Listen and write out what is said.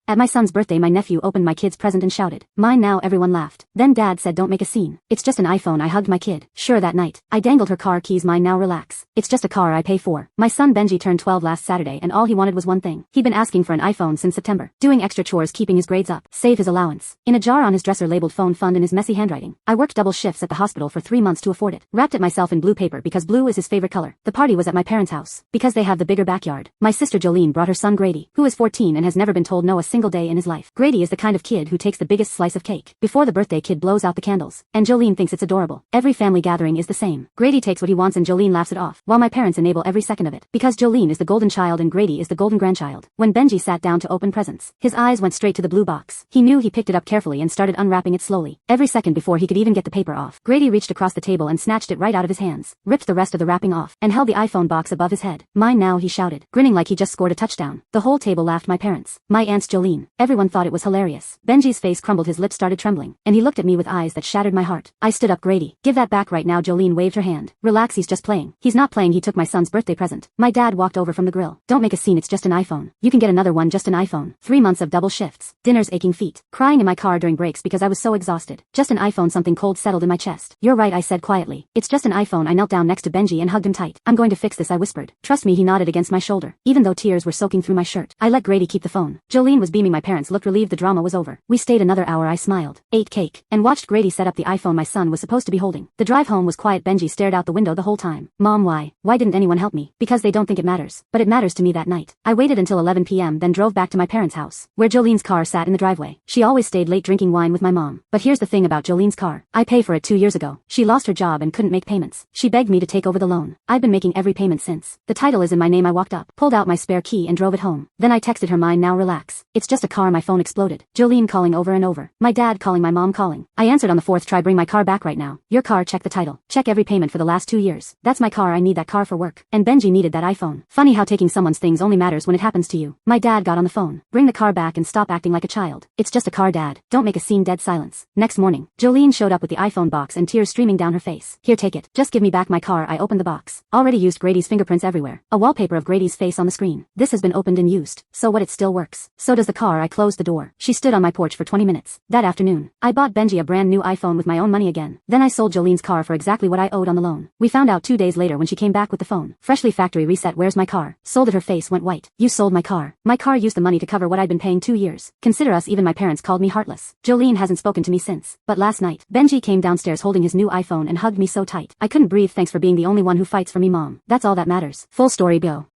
At my son's birthday my nephew opened my kid's present and shouted, "Mine now," everyone laughed. Then dad said, "Don't make a scene. It's just an iPhone." I hugged my kid. Sure, that night, I dangled her car keys. "Mine now, relax. It's just a car I pay for." My son Benji turned 12 last Saturday and all he wanted was one thing. He'd been asking for an iPhone since September. Doing extra chores, keeping his grades up, save his allowance. In a jar on his dresser labeled phone fund in his messy handwriting. I worked double shifts at the hospital for 3 months to afford it. Wrapped it myself in blue paper because blue is his favorite color. The party was at my parents' house because they have the bigger backyard. My sister Jolene brought her son Grady, who is 14 and has never been told no a single day in his life. Grady is the kind of kid who takes the biggest slice of cake before the birthday kid blows out the candles, and Jolene thinks it's adorable. Every family gathering is the same. Grady takes what he wants and Jolene laughs it off, while my parents enable every second of it, because Jolene is the golden child and Grady is the golden grandchild. When Benji sat down to open presents, his eyes went straight to the blue box. He knew. He picked it up carefully and started unwrapping it slowly. Every second before he could even get the paper off, Grady reached across the table and snatched it right out of his hands, ripped the rest of the wrapping off, and held the iPhone box above his head. "Mine now," he shouted, grinning like he just scored a touchdown. The whole table laughed. My parents, my aunts, Jolene. Everyone thought it was hilarious. Benji's face crumbled, his lips started trembling, and he looked at me with eyes that shattered my heart. I stood up. "Grady, give that back right now." Jolene waved her hand. "Relax, he's just playing." "He's not playing. He took my son's birthday present." My dad walked over from the grill. "Don't make a scene. It's just an iPhone. You can get another one. Just an iPhone." 3 months of double shifts, dinners, aching feet, crying in my car during breaks because I was so exhausted. Just an iPhone. Something cold settled in my chest. "You're right," I said quietly. "It's just an iPhone." I knelt down next to Benji and hugged him tight. "I'm going to fix this," I whispered. "Trust me." He nodded against my shoulder, even though tears were soaking through my shirt. I let Grady keep the phone. Jolene was beaming. My parents looked relieved the drama was over. We stayed another hour. I smiled, ate cake, and watched Grady set up the iPhone my son was supposed to be holding. The drive home was quiet. Benji stared out the window the whole time. "Mom, why didn't anyone help me?" "Because they don't think it matters." But it matters to me that night. I waited until 11 p.m. then drove back to my parents' house, where Jolene's car sat in the driveway. She always stayed late drinking wine with my mom. But here's the thing about Jolene's car. I paid for it 2 years ago. She lost her job and couldn't make payments. She begged me to take over the loan. I've been making every payment since. The title is in my name. I walked up, pulled out my spare key and drove it home. Then I texted her, "Mine now, relax. It's just a car." My phone exploded. Jolene calling over and over. My dad calling, my mom calling. I answered on the 4th try. "Bring my car back right now." "Your car? Check the title. Check every payment for the last 2 years. That's my car. I need that car for work." And Benji needed that iPhone. Funny how taking someone's things only matters when it happens to you. My dad got on the phone. "Bring the car back and stop acting like a child. It's just a car, Dad. Don't make a scene." Dead silence. Next morning, Jolene showed up with the iPhone box and tears streaming down her face. "Here, take it. Just give me back my car." I opened the box. Already used. Grady's fingerprints everywhere. A wallpaper of Grady's face on the screen. "This has been opened and used. So what? It still works. So does the car." I closed the door. She stood on my porch for 20 minutes. That afternoon, I bought Benji a brand new iPhone with my own money again. Then I sold Jolene's car for exactly what I owed on the loan. We found out 2 days later when she came back with the phone. Freshly factory reset. "Where's my car?" Sold it. Her face went white. "You sold my car?" "My car used the money to cover what I'd been paying 2 years. Consider us even." My parents called me heartless. Jolene hasn't spoken to me since. But last night, Benji came downstairs holding his new iPhone and hugged me so tight. I couldn't breathe. "Thanks for being the only one who fights for me, Mom. That's all that matters." Full story. Go.